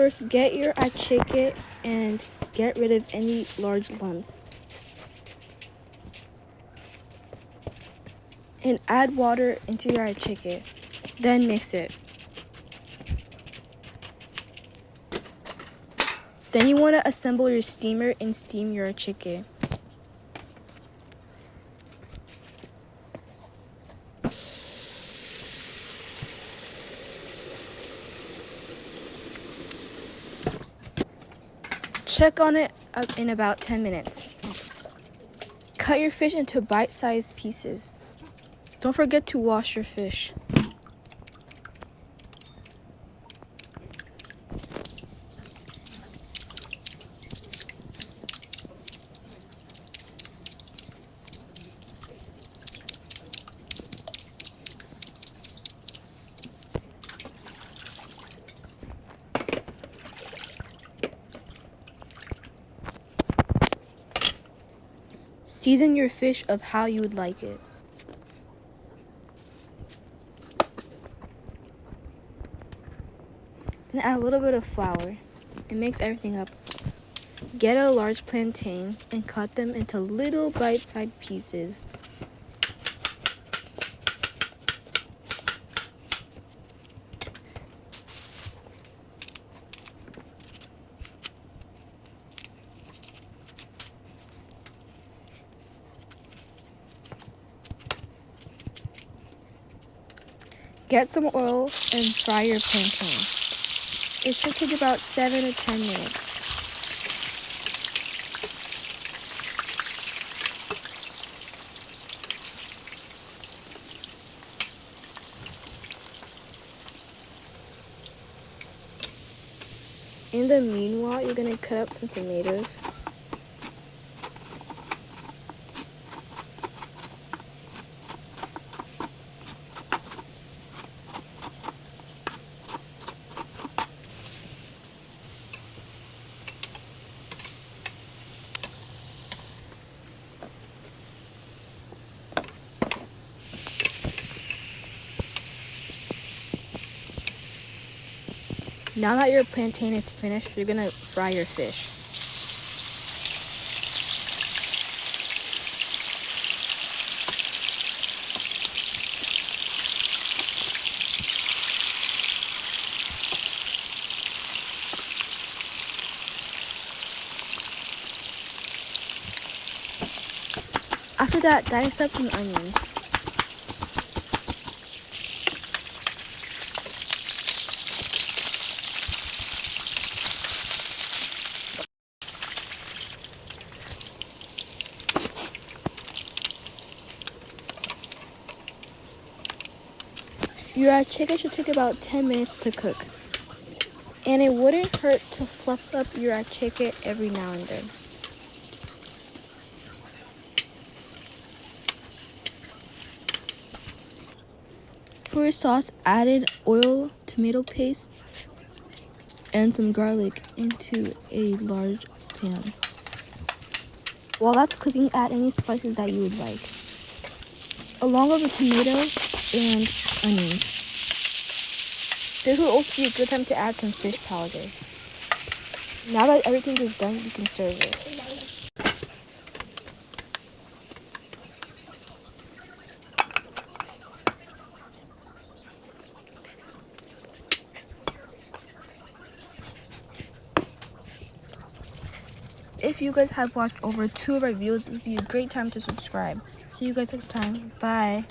First, get your attiéké and get rid of any large lumps. And add water into your attiéké. Then mix it. Then you want to assemble your steamer and steam your attiéké. Check on it in about 10 minutes. Cut your fish into bite-sized pieces. Don't forget to wash your fish. Season your fish of how you would like it. Then add a little bit of flour and mix everything up. Get a large plantain and cut them into little bite-sized pieces. Get some oil and fry your plantain. It should take about 7 to 10 minutes. In the meanwhile, you're going to cut up some tomatoes. Now that your plantain is finished, you're going to fry your fish. After that, dice up some onions. Your attiéké should take about 10 minutes to cook. And it wouldn't hurt to fluff up your attiéké every now and then. For your sauce, add in oil, tomato paste, and some garlic into a large pan. While that's cooking, add any spices that you would like, along with the tomatoes and onions. This will also be a good time to add some fish powder. Now that everything is done, you can serve it. If you guys have watched over 2 of our videos, it would be a great time to subscribe. See you guys next time. Bye.